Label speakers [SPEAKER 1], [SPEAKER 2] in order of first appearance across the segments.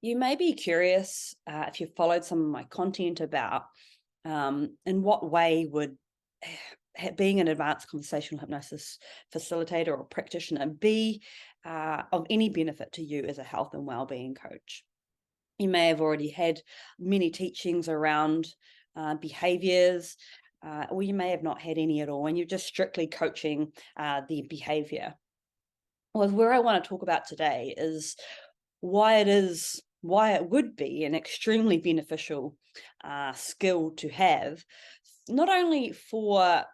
[SPEAKER 1] You may be curious if you've followed some of my content about in what way would being an advanced conversational hypnosis facilitator or practitioner be of any benefit to you as a health and well-being coach. You may have already had many teachings around behaviors, or you may have not had any at all, and you're just strictly coaching the behavior. Well, where I want to talk about today is why it would be an extremely beneficial skill to have, not only for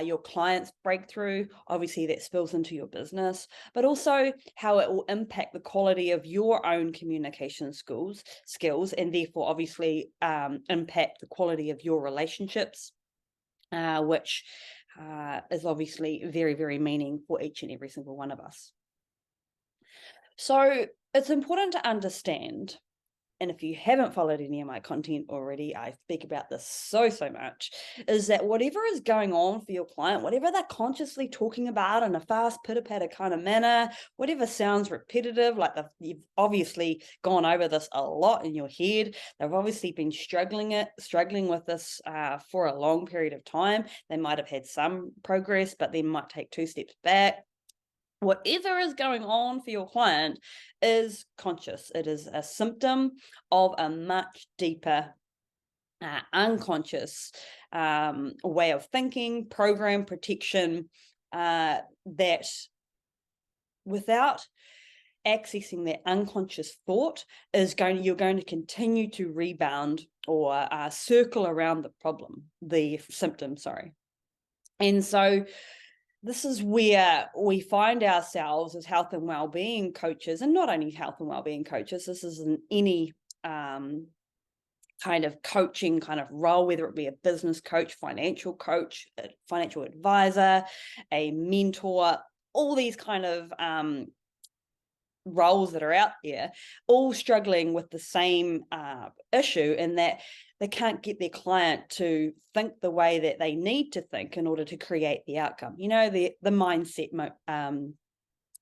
[SPEAKER 1] your client's breakthrough, obviously that spills into your business, but also how it will impact the quality of your own communication skills, and therefore obviously impact the quality of your relationships, which is obviously very, very meaning for each and every single one of us. So it's important to understand, and if you haven't followed any of my content already, I speak about this so much, is that whatever is going on for your client, whatever they're consciously talking about in a fast pitter-patter kind of manner, whatever sounds repetitive, like you've obviously gone over this a lot in your head, they've obviously been struggling with this for a long period of time. They might have had some progress, but they might take 2 steps back. Whatever is going on for your client is conscious. It is a symptom of a much deeper unconscious way of thinking, program protection, that without accessing that unconscious thought you're going to continue to rebound or circle around the symptom, sorry. And so this is where we find ourselves as health and well-being coaches, and not only health and well-being coaches, this is in any kind of coaching kind of role, whether it be a business coach, financial advisor, a mentor, all these kind of roles that are out there, all struggling with the same issue, in that they can't get their client to think the way that they need to think in order to create the outcome. You know, the mindset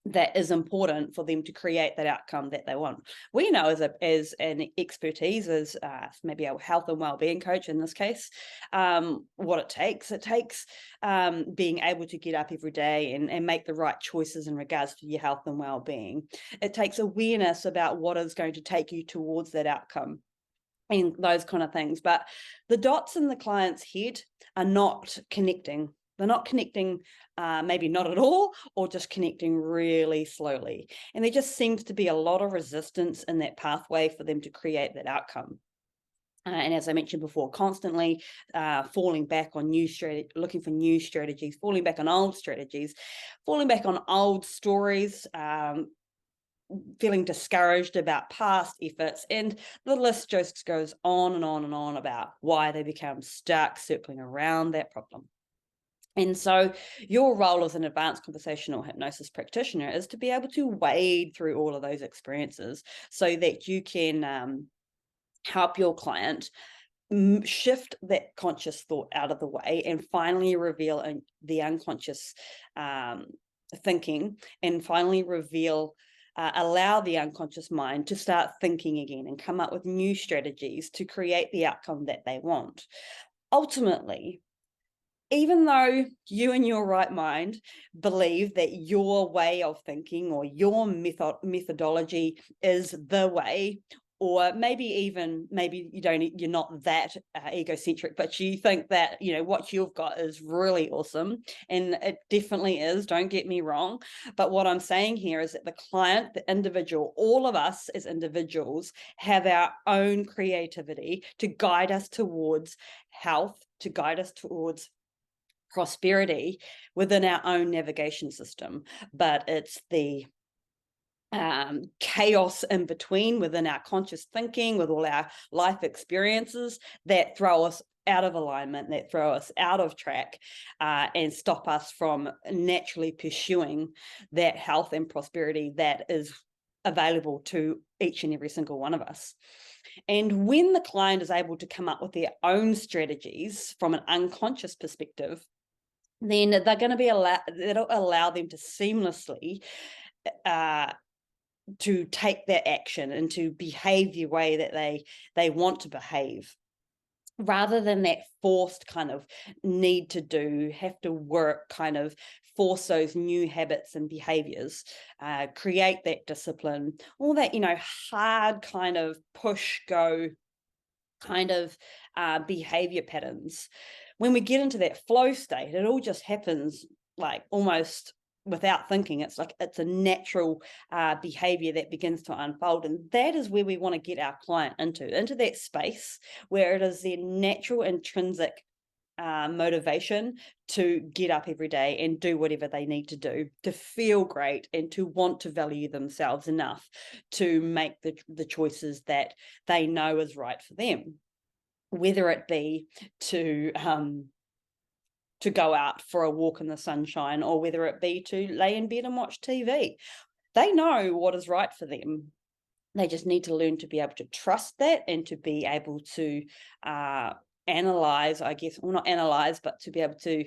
[SPEAKER 1] that is important for them to create that outcome that they want. We know as an expertise, as maybe a health and well-being coach in this case, what it takes. It takes being able to get up every day and make the right choices in regards to your health and well-being. It takes awareness about what is going to take you towards that outcome and those kind of things. But the dots in the client's head are not connecting. They're not connecting, maybe not at all, or just connecting really slowly. And there just seems to be a lot of resistance in that pathway for them to create that outcome. And as I mentioned before, constantly falling back on looking for new strategies, falling back on old strategies, falling back on old stories, feeling discouraged about past efforts, and the list just goes on and on and on about why they become stuck circling around that problem. And so your role as an advanced conversational hypnosis practitioner is to be able to wade through all of those experiences so that you can help your client shift that conscious thought out of the way and finally reveal the unconscious thinking, and finally allow the unconscious mind to start thinking again and come up with new strategies to create the outcome that they want. Ultimately, even though you in your right mind believe that your way of thinking or your methodology is the way, or maybe you're not that egocentric, but you think that, you know, what you've got is really awesome, and it definitely is, don't get me wrong. But what I'm saying here is that the client, the individual, all of us as individuals have our own creativity to guide us towards health, to guide us towards prosperity within our own navigation system. But it's the chaos in between within our conscious thinking, with all our life experiences, that throw us out of alignment, that throw us out of track, and stop us from naturally pursuing that health and prosperity that is available to each and every single one of us. And when the client is able to come up with their own strategies from an unconscious perspective, then they're going to that'll allow them to seamlessly to take that action and to behave the way that they want to behave, rather than that forced kind of need to do, have to work, kind of force those new habits and behaviors, create that discipline, all that, hard kind of push go kind of behavior patterns. When we get into that flow state, it all just happens like almost without thinking. It's like it's a natural behavior that begins to unfold, and that is where we want to get our client into that space where it is their natural intrinsic motivation to get up every day and do whatever they need to do to feel great and to want to value themselves enough to make the choices that they know is right for them, whether it be to go out for a walk in the sunshine, or whether it be to lay in bed and watch TV. They know what is right for them. They just need to learn to be able to trust that, and to be able to analyze, I guess, well, not analyze, but to be able to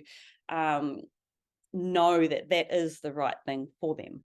[SPEAKER 1] know that that is the right thing for them.